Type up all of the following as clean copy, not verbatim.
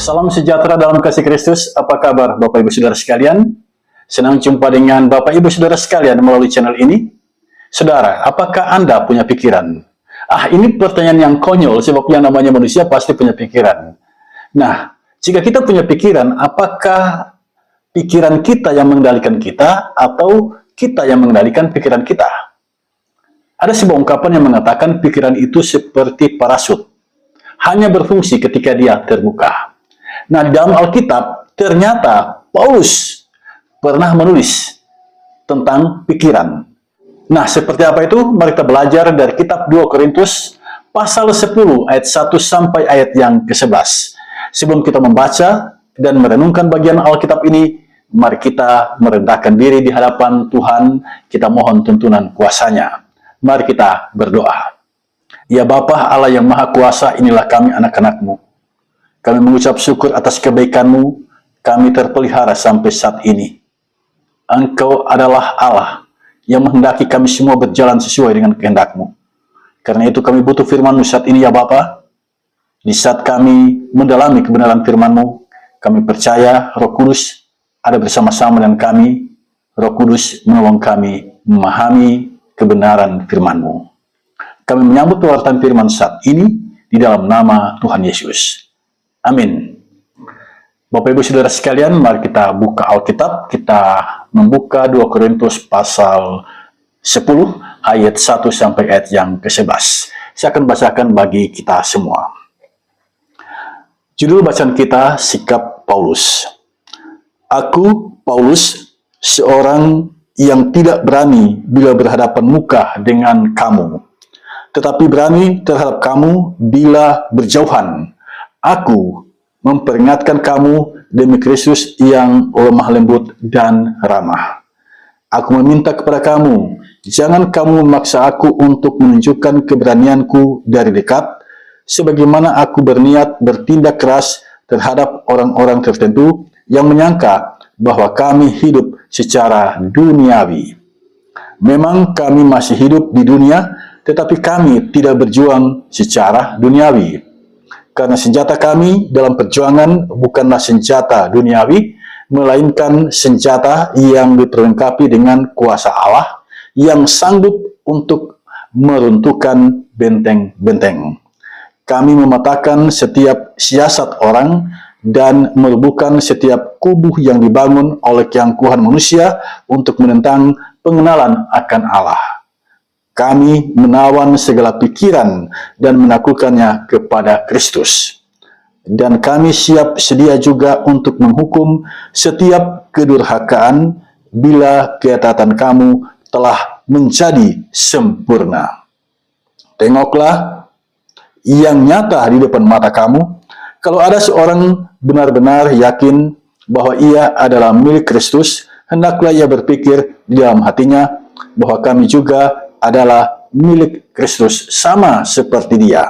Salam sejahtera dalam kasih Kristus. Apa kabar Bapak Ibu Saudara sekalian? Senang jumpa dengan Bapak Ibu Saudara sekalian melalui channel ini. Saudara, apakah Anda punya pikiran? Ini pertanyaan yang konyol, sebab yang namanya manusia pasti punya pikiran. Nah, jika kita punya pikiran, apakah pikiran kita yang mengendalikan kita atau kita yang mengendalikan pikiran kita? Ada sebuah ungkapan yang mengatakan pikiran itu seperti parasut, hanya berfungsi ketika dia terbuka. Nah, di dalam Alkitab, ternyata Paulus pernah menulis tentang pikiran. Nah, seperti apa itu? Mari kita belajar dari kitab 2 Korintus, pasal 10, ayat 1 sampai ayat yang ke-11. Sebelum kita membaca dan merenungkan bagian Alkitab ini, mari kita merendahkan diri di hadapan Tuhan, kita mohon tuntunan kuasa-Nya. Mari kita berdoa. Ya Bapa Allah yang Maha Kuasa, inilah kami anak-anak-Mu. Kami mengucap syukur atas kebaikan-Mu, kami terpelihara sampai saat ini. Engkau adalah Allah yang menghendaki kami semua berjalan sesuai dengan kehendak-Mu. Karena itu kami butuh firman-Mu saat ini ya Bapa. Di saat kami mendalami kebenaran firman-Mu, kami percaya Roh Kudus ada bersama-sama dengan kami. Roh Kudus menolong kami memahami kebenaran firman-Mu. Kami menyambut pewartaan firman saat ini di dalam nama Tuhan Yesus. Amin. Bapak Ibu Saudara sekalian, mari kita buka Alkitab. Kita membuka 2 Korintus pasal 10 ayat 1 sampai ayat yang ke-11. Saya akan bacakan bagi kita semua. Judul bacaan kita, Sikap Paulus. Aku, Paulus, seorang yang tidak berani bila berhadapan muka dengan kamu, tetapi berani terhadap kamu bila berjauhan. Aku memperingatkan kamu demi Kristus yang lemah lembut dan ramah. Aku meminta kepada kamu, jangan kamu memaksa aku untuk menunjukkan keberanianku dari dekat, sebagaimana aku berniat bertindak keras terhadap orang-orang tertentu yang menyangka bahwa kami hidup secara duniawi. Memang kami masih hidup di dunia, tetapi kami tidak berjuang secara duniawi. Karena senjata kami dalam perjuangan bukanlah senjata duniawi, melainkan senjata yang diperlengkapi dengan kuasa Allah yang sanggup untuk meruntuhkan benteng-benteng. Kami mematahkan setiap siasat orang dan merubuhkan setiap kubu yang dibangun oleh keangkuhan manusia untuk menentang pengenalan akan Allah. Kami menawan segala pikiran dan menaklukkannya kepada Kristus. Dan kami siap sedia juga untuk menghukum setiap kedurhakaan bila ketaatan kamu telah menjadi sempurna. Tengoklah yang nyata di depan mata kamu, kalau ada seorang benar-benar yakin bahwa ia adalah milik Kristus, hendaklah ia berpikir di dalam hatinya bahwa kami juga adalah milik Kristus sama seperti Dia.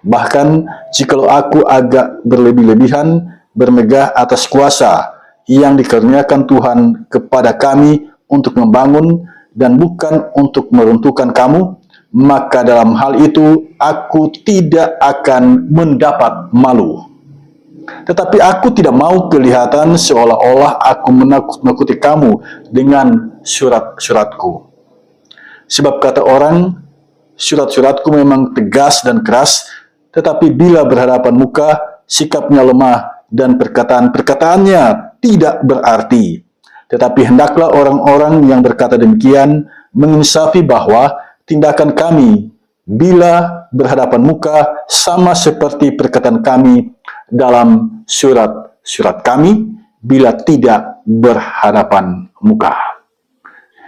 Bahkan jikalau aku agak berlebih-lebihan bermegah atas kuasa yang dikaruniakan Tuhan kepada kami untuk membangun dan bukan untuk meruntuhkan kamu, maka dalam hal itu aku tidak akan mendapat malu. Tetapi aku tidak mau kelihatan seolah-olah aku menakut-nakuti kamu dengan surat-suratku. Sebab kata orang, surat-suratku memang tegas dan keras, tetapi bila berhadapan muka, sikapnya lemah dan perkataan-perkataannya tidak berarti. Tetapi hendaklah orang-orang yang berkata demikian menginsafi bahwa tindakan kami bila berhadapan muka sama seperti perkataan kami dalam surat-surat kami bila tidak berhadapan muka.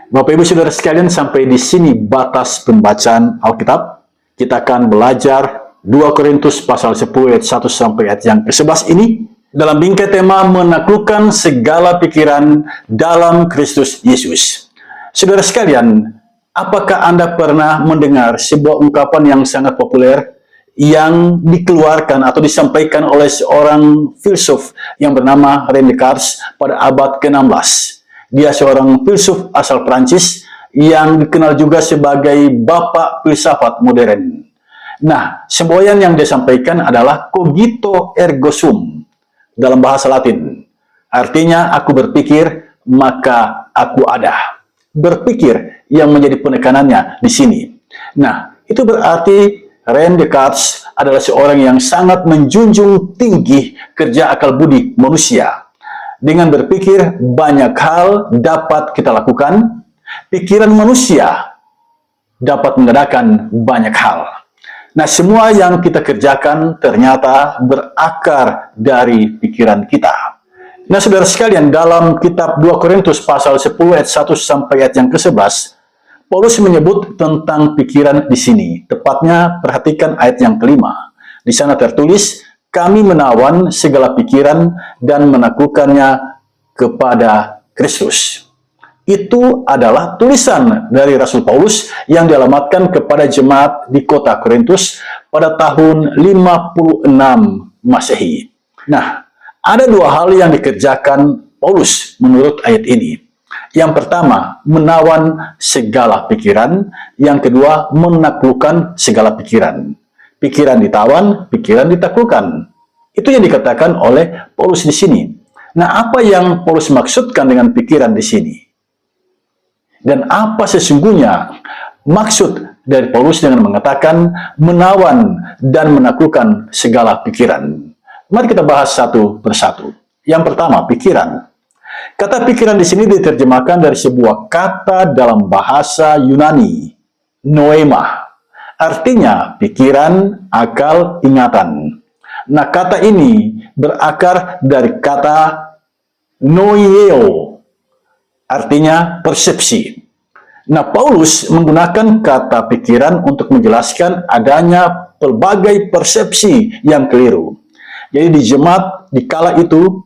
Bapak Ibu Saudara sekalian, sampai di sini batas pembacaan Alkitab. Kita akan belajar 2 Korintus pasal 10 ayat 1 sampai ayat yang ke-11 ini dalam bingkai tema menaklukkan segala pikiran dalam Kristus Yesus. Saudara sekalian, apakah Anda pernah mendengar sebuah ungkapan yang sangat populer yang dikeluarkan atau disampaikan oleh seorang filsuf yang bernama René Descartes pada abad ke-16? Dia seorang filsuf asal Prancis yang dikenal juga sebagai Bapak Filsafat Modern. Nah, semboyan yang dia sampaikan adalah cogito ergo sum dalam bahasa Latin. Artinya, aku berpikir, maka aku ada. Berpikir yang menjadi penekanannya di sini. Nah, itu berarti René Descartes adalah seorang yang sangat menjunjung tinggi kerja akal budi manusia. Dengan berpikir, banyak hal dapat kita lakukan. Pikiran manusia dapat mengadakan banyak hal. Nah, semua yang kita kerjakan ternyata berakar dari pikiran kita. Nah, saudara sekalian, dalam kitab 2 Korintus pasal 10 ayat 1 sampai ayat yang ke-11, Paulus menyebut tentang pikiran di sini. Tepatnya, perhatikan ayat yang kelima. Di sana tertulis, kami menawan segala pikiran dan menaklukkannya kepada Kristus. Itu adalah tulisan dari Rasul Paulus yang dialamatkan kepada jemaat di kota Korintus pada tahun 56 Masehi. Nah, ada dua hal yang dikerjakan Paulus menurut ayat ini. Yang pertama, menawan segala pikiran. Yang kedua, menaklukkan segala pikiran. Pikiran ditawan, pikiran ditaklukkan. Itu yang dikatakan oleh Paulus di sini. Nah, apa yang Paulus maksudkan dengan pikiran di sini? Dan apa sesungguhnya maksud dari Paulus dengan mengatakan menawan dan menaklukkan segala pikiran? Mari kita bahas satu persatu. Yang pertama, pikiran. Kata pikiran di sini diterjemahkan dari sebuah kata dalam bahasa Yunani, noema. Artinya pikiran, akal, ingatan. Nah, kata ini berakar dari kata noeo. Artinya persepsi. Nah, Paulus menggunakan kata pikiran untuk menjelaskan adanya pelbagai persepsi yang keliru. Jadi di jemaat di kala itu,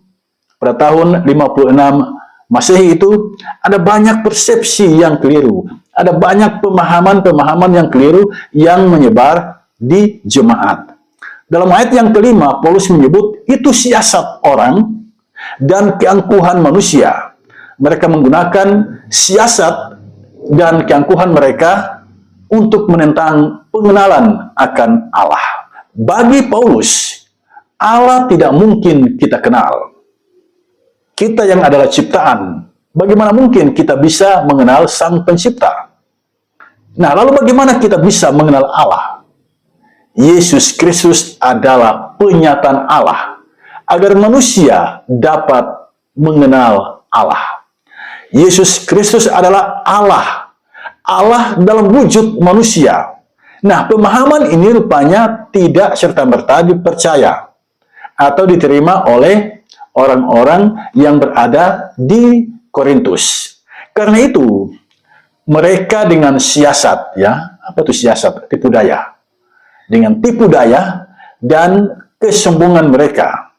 pada tahun 56 Masehi itu, ada banyak persepsi yang keliru. Ada banyak pemahaman-pemahaman yang keliru yang menyebar di jemaat. Dalam ayat yang kelima, Paulus menyebut itu siasat orang dan keangkuhan manusia. Mereka menggunakan siasat dan keangkuhan mereka untuk menentang pengenalan akan Allah. Bagi Paulus, Allah tidak mungkin kita kenal. Kita yang adalah ciptaan, bagaimana mungkin kita bisa mengenal Sang Pencipta? Nah, lalu bagaimana kita bisa mengenal Allah? Yesus Kristus adalah penyataan Allah, agar manusia dapat mengenal Allah. Yesus Kristus adalah Allah. Allah dalam wujud manusia. Nah, pemahaman ini rupanya tidak serta-merta dipercaya atau diterima oleh orang-orang yang berada di Korintus. Karena itu, mereka dengan siasat, ya, apa itu siasat? Tipu daya. Dengan tipu daya dan kesombongan mereka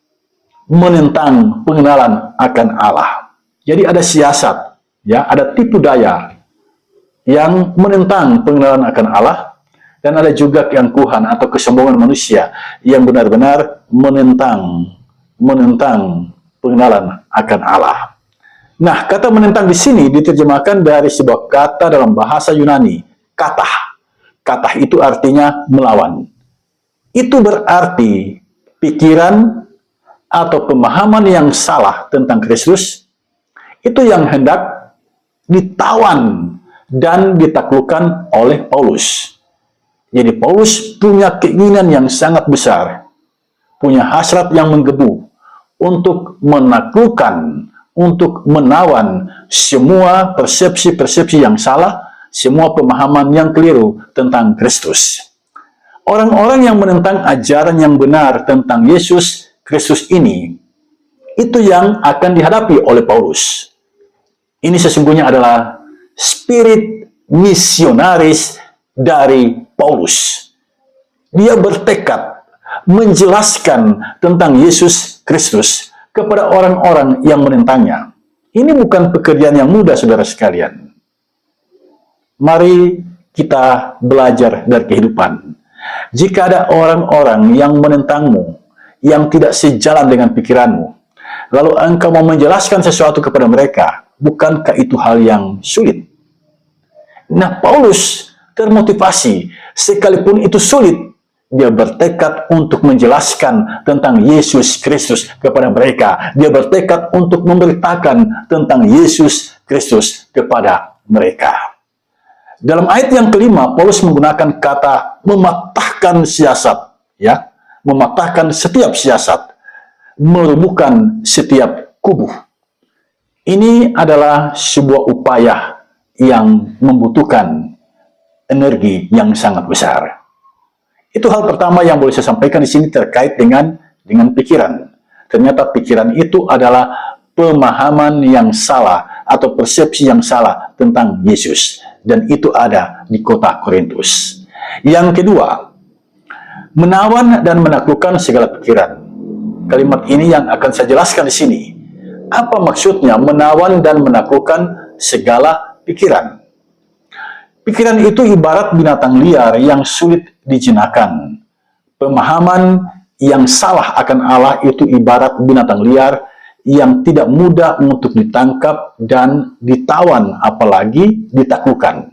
menentang pengenalan akan Allah. Jadi ada siasat, ya, ada tipu daya yang menentang pengenalan akan Allah, dan ada juga keangkuhan atau kesombongan manusia yang benar-benar menentang pengenalan akan Allah. Nah, kata menentang di sini diterjemahkan dari sebuah kata dalam bahasa Yunani, katah. Katah itu artinya melawan. Itu berarti pikiran atau pemahaman yang salah tentang Kristus itu yang hendak ditawan dan ditaklukkan oleh Paulus. Jadi Paulus punya keinginan yang sangat besar, punya hasrat yang menggebu untuk menaklukkan, untuk menawan semua persepsi-persepsi yang salah, semua pemahaman yang keliru tentang Kristus. Orang-orang yang menentang ajaran yang benar tentang Yesus Kristus ini, itu yang akan dihadapi oleh Paulus. Ini sesungguhnya adalah spirit misionaris dari Paulus. Dia bertekad menjelaskan tentang Yesus Kristus kepada orang-orang yang menentangnya. Ini bukan pekerjaan yang mudah, saudara sekalian. Mari kita belajar dari kehidupan. Jika ada orang-orang yang menentangmu, yang tidak sejalan dengan pikiranmu, lalu engkau mau menjelaskan sesuatu kepada mereka, bukankah itu hal yang sulit? Nah, Paulus termotivasi, sekalipun itu sulit, dia bertekad untuk menjelaskan tentang Yesus Kristus kepada mereka. Dia bertekad untuk memberitakan tentang Yesus Kristus kepada mereka. Dalam ayat yang kelima, Paulus menggunakan kata mematahkan siasat, ya, mematahkan setiap siasat, merubuhkan setiap kubu. Ini adalah sebuah upaya yang membutuhkan energi yang sangat besar. Itu hal pertama yang boleh saya sampaikan di sini terkait dengan pikiran. Ternyata pikiran itu adalah pemahaman yang salah atau persepsi yang salah tentang Yesus. Dan itu ada di kota Korintus. Yang kedua, menawan dan menaklukkan segala pikiran. Kalimat ini yang akan saya jelaskan di sini. Apa maksudnya menawan dan menaklukkan segala pikiran? Pikiran itu ibarat binatang liar yang sulit dijinakan. Pemahaman yang salah akan Allah itu ibarat binatang liar yang tidak mudah untuk ditangkap dan ditawan, apalagi ditaklukkan.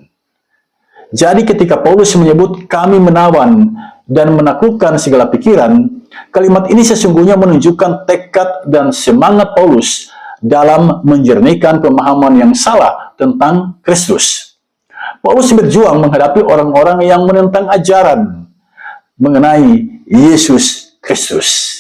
Jadi ketika Paulus menyebut kami menawan dan menaklukkan segala pikiran, kalimat ini sesungguhnya menunjukkan tekad dan semangat Paulus dalam menjernihkan pemahaman yang salah tentang Kristus. Paulus berjuang menghadapi orang-orang yang menentang ajaran mengenai Yesus Kristus.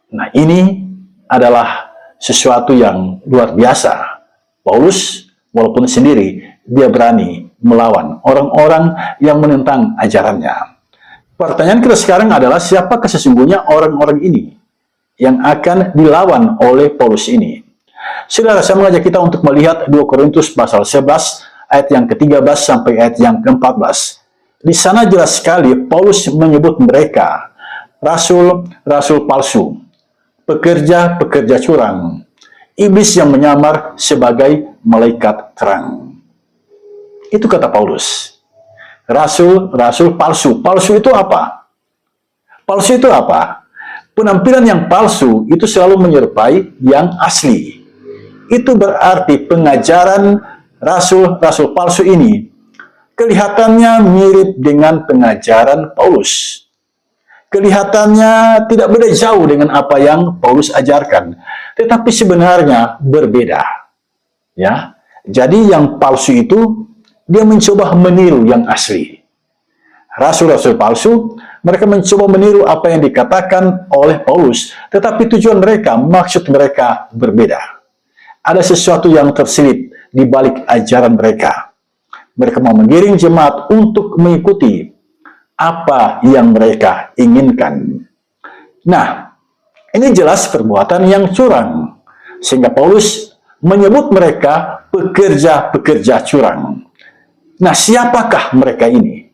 Nah, ini adalah sesuatu yang luar biasa. Paulus, walaupun sendiri, dia berani melawan orang-orang yang menentang ajarannya. Pertanyaan kita sekarang adalah, siapakah sesungguhnya orang-orang ini yang akan dilawan oleh Paulus ini? Saudara, saya mengajak kita untuk melihat 2 Korintus pasal 11, ayat yang ke-13 sampai ayat yang ke-14. Di sana jelas sekali Paulus menyebut mereka rasul-rasul palsu, pekerja-pekerja curang, iblis yang menyamar sebagai malaikat terang. Itu kata Paulus. Rasul-rasul palsu. Palsu itu apa? Palsu itu apa? Penampilan yang palsu itu selalu menyerupai yang asli. Itu berarti pengajaran rasul-rasul palsu ini kelihatannya mirip dengan pengajaran Paulus. Kelihatannya tidak beda jauh dengan apa yang Paulus ajarkan, tetapi sebenarnya berbeda. Ya, jadi yang palsu itu dia mencoba meniru yang asli. Rasul-rasul palsu, mereka mencoba meniru apa yang dikatakan oleh Paulus, tetapi tujuan mereka, maksud mereka berbeda. Ada sesuatu yang terselip di balik ajaran mereka. Mereka mau menggiring jemaat untuk mengikuti apa yang mereka inginkan. Nah, ini jelas perbuatan yang curang. Sehingga Paulus menyebut mereka pekerja-pekerja curang. Nah, siapakah mereka ini?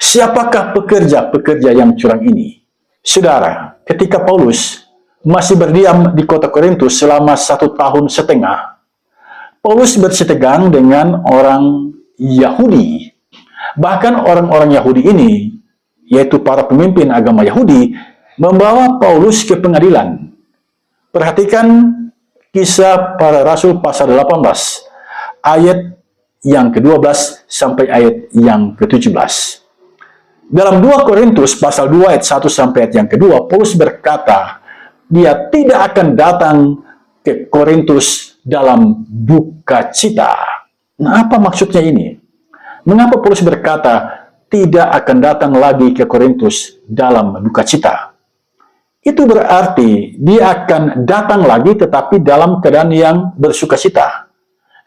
Siapakah pekerja-pekerja yang curang ini? Saudara, ketika Paulus masih berdiam di kota Korintus selama 1,5 tahun, Paulus bersitegang dengan orang Yahudi. Bahkan orang-orang Yahudi ini, yaitu para pemimpin agama Yahudi, membawa Paulus ke pengadilan. Perhatikan Kisah Para Rasul pasal 18, ayat yang ke-12 sampai ayat yang ke-17. Dalam 2 Korintus pasal 2 ayat 1 sampai ayat yang ke-2, Paulus berkata, dia tidak akan datang ke Korintus dalam duka cita. Nah, apa maksudnya ini? Mengapa Paulus berkata tidak akan datang lagi ke Korintus dalam duka cita? Itu berarti dia akan datang lagi tetapi dalam keadaan yang bersuka cita.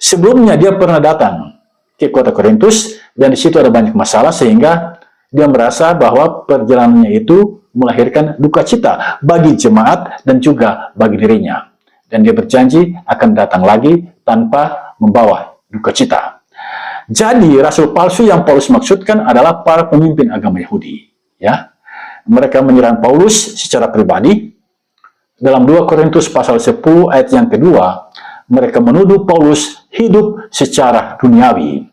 Sebelumnya dia pernah datang ke kota Korintus dan di situ ada banyak masalah sehingga dia merasa bahwa perjalanannya itu melahirkan duka cita bagi jemaat dan juga bagi dirinya. Dan dia berjanji akan datang lagi tanpa membawa duka cita. Jadi, rasul palsu yang Paulus maksudkan adalah para pemimpin agama Yahudi. Ya, mereka menyerang Paulus secara pribadi. Dalam 2 Korintus pasal 10 ayat yang kedua, mereka menuduh Paulus hidup secara duniawi.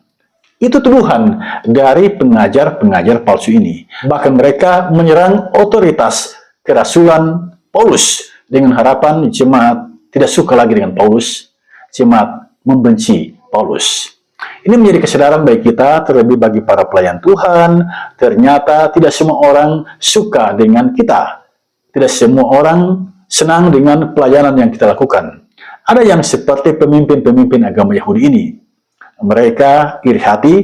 Itu tuduhan dari pengajar-pengajar palsu ini. Bahkan mereka menyerang otoritas kerasulan Paulus dengan harapan jemaat tidak suka lagi dengan Paulus. Jemaat membenci Paulus. Ini menjadi kesadaran bagi kita, terlebih bagi para pelayan Tuhan. Ternyata tidak semua orang suka dengan kita. Tidak semua orang senang dengan pelayanan yang kita lakukan. Ada yang seperti pemimpin-pemimpin agama Yahudi ini. Mereka iri hati,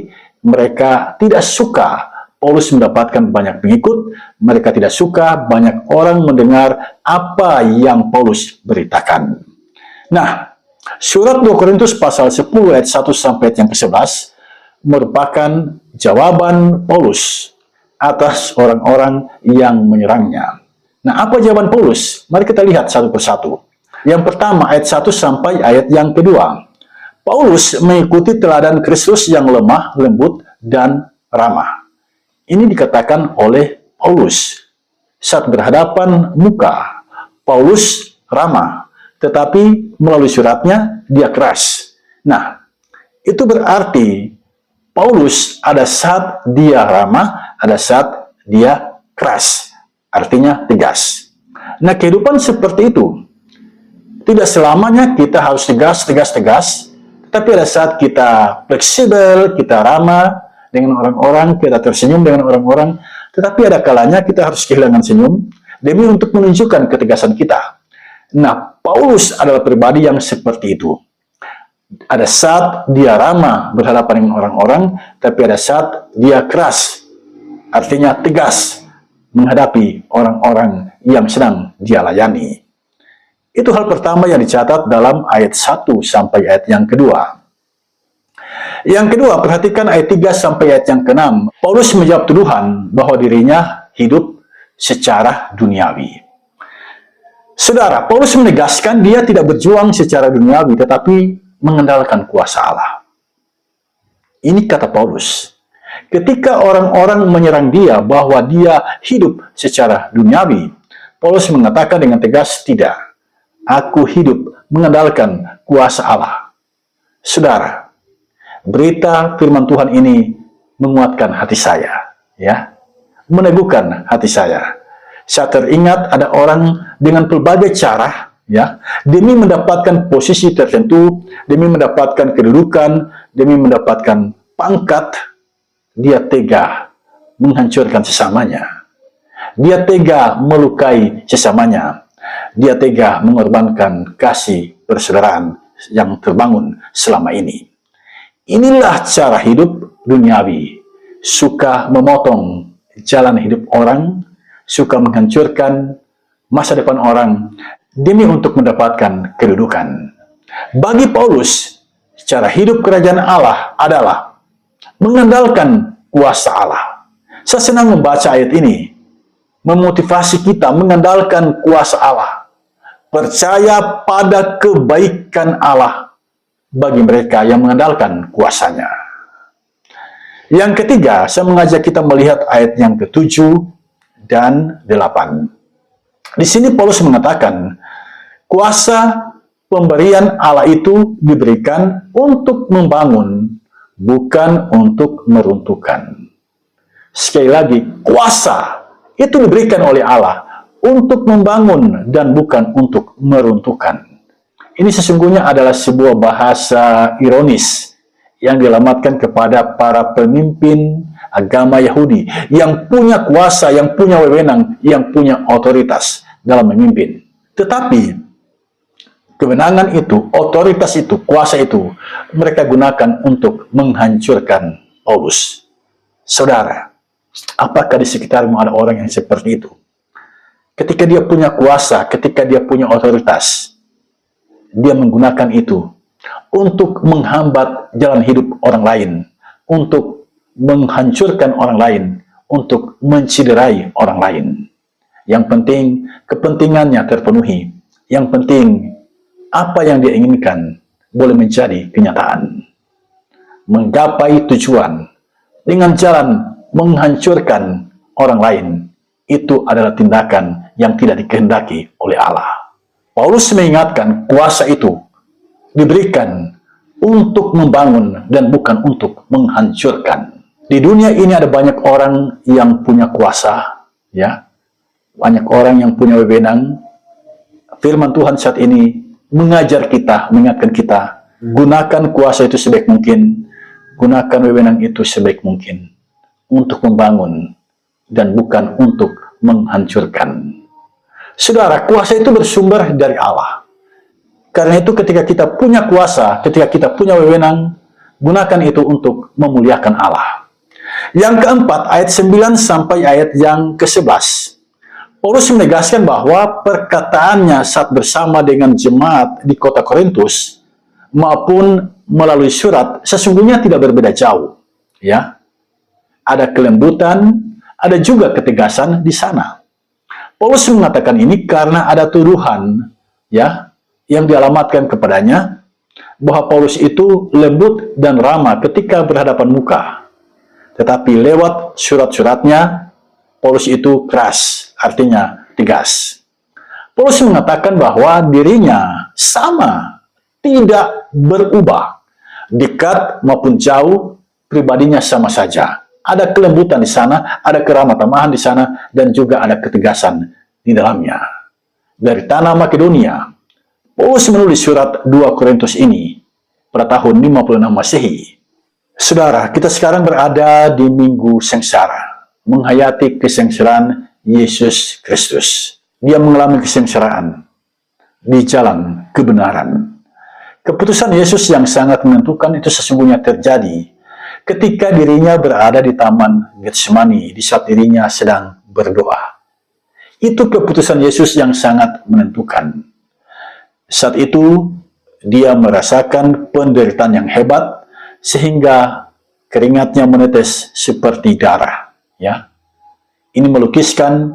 mereka tidak suka Paulus mendapatkan banyak pengikut, mereka tidak suka banyak orang mendengar apa yang Paulus beritakan. Nah, surat 2 Korintus pasal 10 ayat 1 sampai ayat yang ke-11 merupakan jawaban Paulus atas orang-orang yang menyerangnya. Nah, apa jawaban Paulus? Mari kita lihat satu persatu. Yang pertama, ayat 1 sampai ayat yang kedua. Paulus mengikuti teladan Kristus yang lemah, lembut, dan ramah. Ini dikatakan oleh Paulus. Saat berhadapan muka, Paulus ramah. Tetapi melalui suratnya, dia keras. Nah, itu berarti Paulus ada saat dia ramah, ada saat dia keras. Artinya tegas. Nah, kehidupan seperti itu. Tidak selamanya kita harus tegas. Tapi ada saat kita fleksibel, kita ramah dengan orang-orang, kita tersenyum dengan orang-orang. Tetapi ada kalanya kita harus kehilangan senyum demi untuk menunjukkan ketegasan kita. Nah, Paulus adalah pribadi yang seperti itu. Ada saat dia ramah berhadapan dengan orang-orang, tapi ada saat dia keras, artinya tegas menghadapi orang-orang yang sedang dia layani. Itu hal pertama yang dicatat dalam ayat 1 sampai ayat yang kedua. Yang kedua, perhatikan ayat 3 sampai ayat yang ke-6. Paulus menjawab tuduhan bahwa dirinya hidup secara duniawi. Saudara, Paulus menegaskan dia tidak berjuang secara duniawi, tetapi mengandalkan kuasa Allah. Ini kata Paulus. Ketika orang-orang menyerang dia bahwa dia hidup secara duniawi, Paulus mengatakan dengan tegas, tidak. Aku hidup mengandalkan kuasa Allah. Saudara, berita firman Tuhan ini menguatkan hati saya, ya, meneguhkan hati saya. Saya teringat ada orang dengan berbagai cara, ya, demi mendapatkan posisi tertentu, demi mendapatkan kedudukan, demi mendapatkan pangkat, dia tega menghancurkan sesamanya. Dia tega melukai sesamanya. Dia tega mengorbankan kasih persaudaraan yang terbangun selama ini. Inilah cara hidup duniawi. Suka memotong jalan hidup orang, suka menghancurkan masa depan orang demi untuk mendapatkan kedudukan. Bagi Paulus, cara hidup kerajaan Allah adalah mengandalkan kuasa Allah. Saya senang membaca ayat ini, memotivasi kita mengandalkan kuasa Allah. Percaya pada kebaikan Allah bagi mereka yang mengandalkan kuasanya. Yang ketiga, saya mengajak kita melihat ayat yang ke-7 dan 8. Di sini Paulus mengatakan, kuasa pemberian Allah itu diberikan untuk membangun, bukan untuk meruntuhkan. Sekali lagi, kuasa itu diberikan oleh Allah untuk membangun dan bukan untuk meruntuhkan. Ini sesungguhnya adalah sebuah bahasa ironis yang dialamatkan kepada para pemimpin agama Yahudi yang punya kuasa, yang punya wewenang, yang punya otoritas dalam memimpin. Tetapi kewenangan itu, otoritas itu, kuasa itu mereka gunakan untuk menghancurkan Paulus. Saudara, apakah di sekitarmu ada orang yang seperti itu? Ketika dia punya kuasa, ketika dia punya otoritas, dia menggunakan itu untuk menghambat jalan hidup orang lain, untuk menghancurkan orang lain, untuk menciderai orang lain. Yang penting, kepentingannya terpenuhi. Yang penting, apa yang dia inginkan boleh menjadi kenyataan. Menggapai tujuan dengan jalan menghancurkan orang lain, itu adalah tindakan yang tidak dikehendaki oleh Allah. Paulus mengingatkan kuasa itu diberikan untuk membangun dan bukan untuk menghancurkan. Di dunia ini ada banyak orang yang punya kuasa, ya, banyak orang yang punya wewenang. Firman Tuhan saat ini mengajar kita, mengingatkan kita, gunakan kuasa itu sebaik mungkin, gunakan wewenang itu sebaik mungkin untuk membangun dan bukan untuk menghancurkan. Saudara, kuasa itu bersumber dari Allah. Karena itu ketika kita punya kuasa, ketika kita punya wewenang, gunakan itu untuk memuliakan Allah. Yang keempat, ayat 9 sampai ayat yang ke-11. Paulus menegaskan bahwa perkataannya saat bersama dengan jemaat di kota Korintus maupun melalui surat sesungguhnya tidak berbeda jauh. Ya, ada kelembutan, ada juga ketegasan di sana. Paulus mengatakan ini karena ada tuduhan ya yang dialamatkan kepadanya bahwa Paulus itu lembut dan ramah ketika berhadapan muka. Tetapi lewat surat-suratnya Paulus itu keras, artinya tegas. Paulus mengatakan bahwa dirinya sama, tidak berubah. Dekat maupun jauh, pribadinya sama saja. Ada kelembutan di sana, ada keramah tamahan di sana, dan juga ada ketegasan di dalamnya. Dari tanah Makedonia, Paulus menulis surat 2 Korintus ini pada tahun 56 Masehi. Saudara, kita sekarang berada di minggu sengsara, menghayati kesengsaraan Yesus Kristus. Dia mengalami kesengsaraan di jalan kebenaran. Keputusan Yesus yang sangat menentukan itu sesungguhnya terjadi ketika dirinya berada di Taman Getsemani di saat dirinya sedang berdoa. Itu keputusan Yesus yang sangat menentukan. Saat itu, dia merasakan penderitaan yang hebat, sehingga keringatnya menetes seperti darah. Ya, ini melukiskan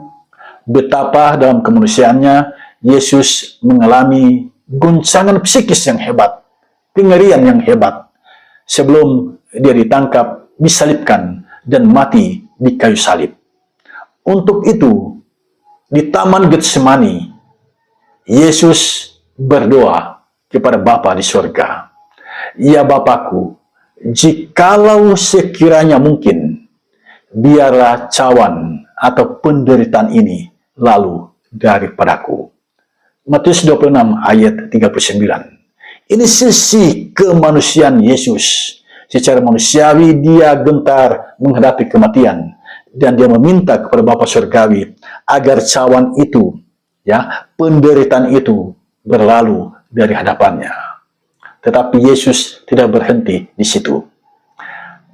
betapa dalam kemanusiaannya Yesus mengalami guncangan psikis yang hebat, kengerian yang hebat, sebelum dia ditangkap, disalibkan, dan mati di kayu salib. Untuk itu, di Taman Getsemani, Yesus berdoa kepada Bapa di surga. Ya Bapakku, jikalau sekiranya mungkin, biarlah cawan atau penderitaan ini lalu daripadaku. Matius 26 ayat 39. Ini sisi kemanusiaan Yesus. Secara manusiawi dia gentar menghadapi kematian dan dia meminta kepada Bapa Surgawi agar cawan itu, ya, penderitaan itu berlalu dari hadapannya. Tetapi Yesus tidak berhenti di situ.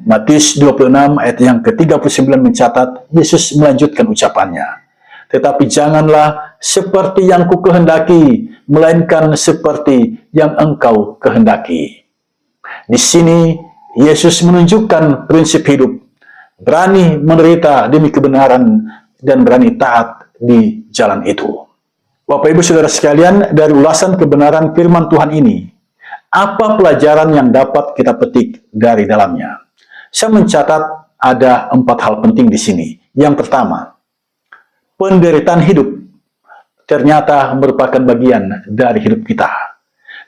Matius 26 ayat yang ke-39 mencatat Yesus melanjutkan ucapannya. Tetapi janganlah seperti yang ku kehendaki, melainkan seperti yang engkau kehendaki. Di sini Yesus menunjukkan prinsip hidup, berani menderita demi kebenaran dan berani taat di jalan itu. Bapak Ibu Saudara sekalian, dari ulasan kebenaran firman Tuhan ini, apa pelajaran yang dapat kita petik dari dalamnya? Saya mencatat ada 4 hal penting di sini. Yang pertama, penderitaan hidup ternyata merupakan bagian dari hidup kita.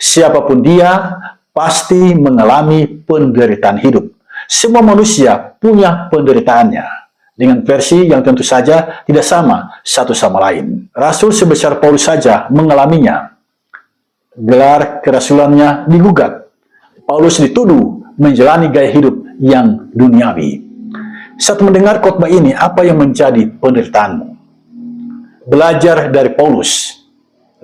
Siapapun dia, pasti mengalami penderitaan hidup. Semua manusia punya penderitaannya, dengan versi yang tentu saja tidak sama satu sama lain. Rasul sebesar Paulus saja mengalaminya. Gelar kerasulannya digugat. Paulus dituduh menjalani gaya hidup yang duniawi. Saat mendengar khotbah ini, apa yang menjadi penderitaanmu? Belajar dari Paulus.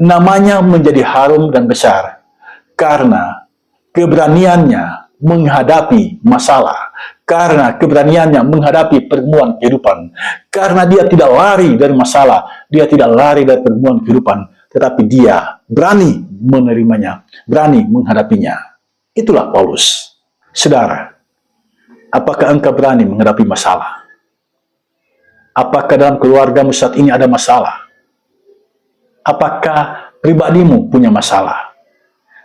Namanya menjadi harum dan besar karena keberaniannya menghadapi masalah, karena keberaniannya menghadapi pertemuan kehidupan, karena dia tidak lari dari masalah, dia tidak lari dari pertemuan kehidupan, tetapi dia berani menerimanya, berani menghadapinya. Itulah Paulus. Saudara, apakah engkau berani menghadapi masalah? Apakah dalam keluargamu saat ini ada masalah? Apakah pribadimu punya masalah?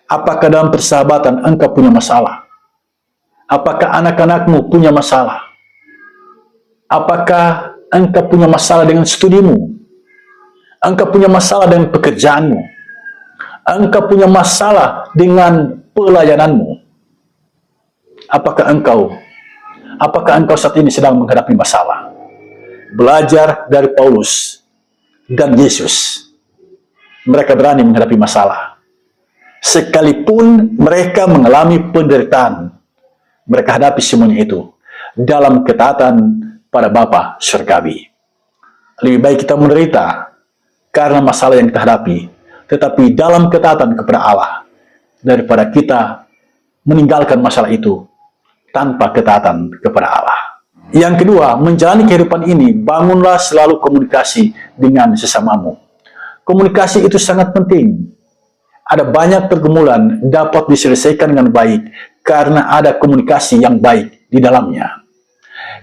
Apakah dalam persahabatan engkau punya masalah? Apakah anak-anakmu punya masalah? Apakah engkau punya masalah dengan studimu? Engkau punya masalah dengan pekerjaanmu? Engkau punya masalah dengan pelayananmu? Apakah engkau saat ini sedang menghadapi masalah? Belajar dari Paulus dan Yesus. Mereka berani menghadapi masalah. Sekalipun mereka mengalami penderitaan, mereka hadapi semuanya itu dalam ketaatan pada Bapa Surgawi. Lebih baik kita menderita karena masalah yang kita hadapi, tetapi dalam ketaatan kepada Allah, daripada kita meninggalkan masalah itu tanpa ketaatan kepada Allah. Yang kedua, menjalani kehidupan ini, bangunlah selalu komunikasi dengan sesamamu. Komunikasi itu sangat penting. Ada banyak pergumulan dapat diselesaikan dengan baik karena ada komunikasi yang baik di dalamnya.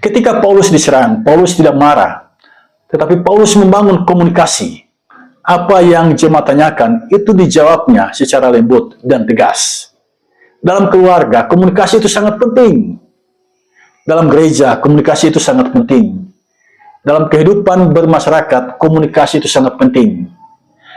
Ketika Paulus diserang, Paulus tidak marah, tetapi Paulus membangun komunikasi. Apa yang jemaat tanyakan, itu dijawabnya secara lembut dan tegas. Dalam keluarga, komunikasi itu sangat penting. Dalam gereja, komunikasi itu sangat penting. Dalam kehidupan bermasyarakat, komunikasi itu sangat penting.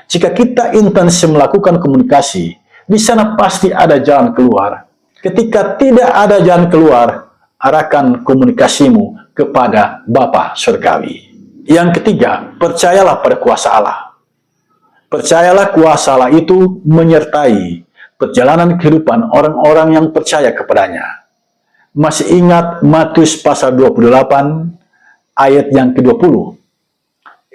Jika kita intens melakukan komunikasi, di sana pasti ada jalan keluar. Ketika tidak ada jalan keluar, arahkan komunikasimu kepada Bapa Surgawi. Yang ketiga, percayalah pada kuasa Allah. Percayalah kuasa Allah itu menyertai perjalanan kehidupan orang-orang yang percaya kepadanya. Masih ingat Matius pasal 28 ayat yang ke-20?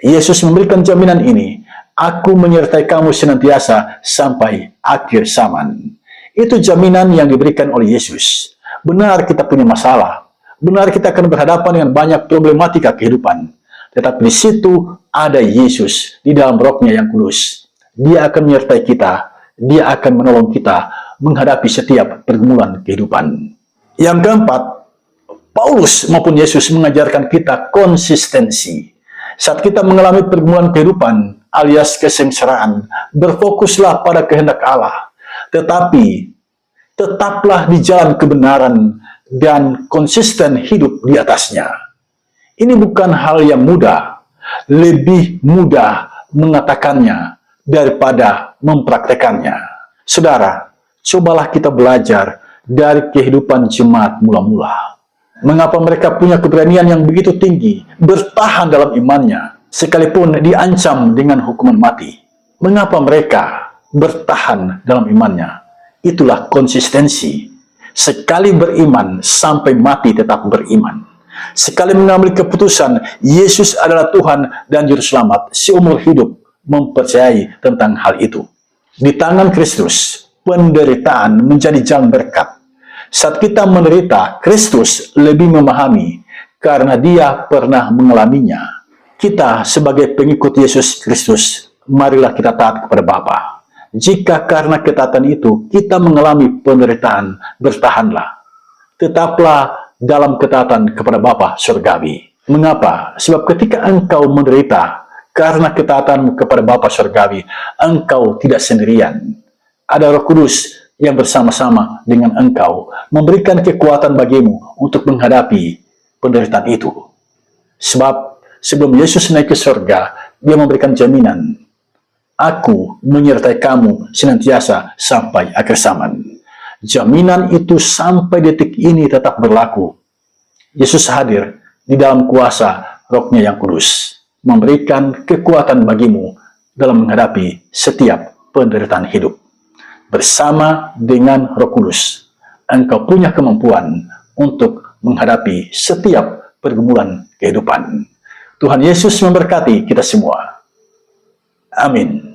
Yesus memberikan jaminan ini, Aku menyertai kamu senantiasa sampai akhir zaman. Itu jaminan yang diberikan oleh Yesus. Benar kita punya masalah, benar kita akan berhadapan dengan banyak problematika kehidupan. Tetapi di situ ada Yesus di dalam Roh-Nya yang kudus. Dia akan menyertai kita, Dia akan menolong kita menghadapi setiap pergumulan kehidupan. Yang keempat, Paulus maupun Yesus mengajarkan kita konsistensi. Saat kita mengalami pergumulan kehidupan alias kesengsaraan, berfokuslah pada kehendak Allah. Tetapi, tetaplah di jalan kebenaran dan konsisten hidup di atasnya. Ini bukan hal yang mudah, lebih mudah mengatakannya daripada mempraktekannya. Saudara, cobalah kita belajar dari kehidupan jemaat mula-mula. Mengapa mereka punya keberanian yang begitu tinggi, bertahan dalam imannya, sekalipun diancam dengan hukuman mati? Mengapa mereka bertahan dalam imannya? Itulah konsistensi. Sekali beriman, sampai mati tetap beriman. Sekali mengambil keputusan, Yesus adalah Tuhan dan Juru Selamat, seumur hidup mempercayai tentang hal itu. Di tangan Kristus, penderitaan menjadi jalan berkat. Saat kita menderita, Kristus lebih memahami karena Dia pernah mengalaminya. Kita sebagai pengikut Yesus Kristus, marilah kita taat kepada Bapa. Jika karena ketaatan itu kita mengalami penderitaan, bertahanlah. Tetaplah dalam ketaatan kepada Bapa Surgawi. Mengapa? Sebab ketika engkau menderita karena ketaatan kepada Bapa Surgawi, engkau tidak sendirian. Ada Roh Kudus yang bersama-sama dengan engkau, memberikan kekuatan bagimu untuk menghadapi penderitaan itu. Sebab sebelum Yesus naik ke surga, Dia memberikan jaminan, Aku menyertai kamu senantiasa sampai akhir zaman. Jaminan itu sampai detik ini tetap berlaku. Yesus hadir di dalam kuasa Roh-Nya yang kudus, memberikan kekuatan bagimu dalam menghadapi setiap penderitaan hidup. Bersama dengan Roh Kudus, engkau punya kemampuan untuk menghadapi setiap pergumulan kehidupan. Tuhan Yesus memberkati kita semua. Amin.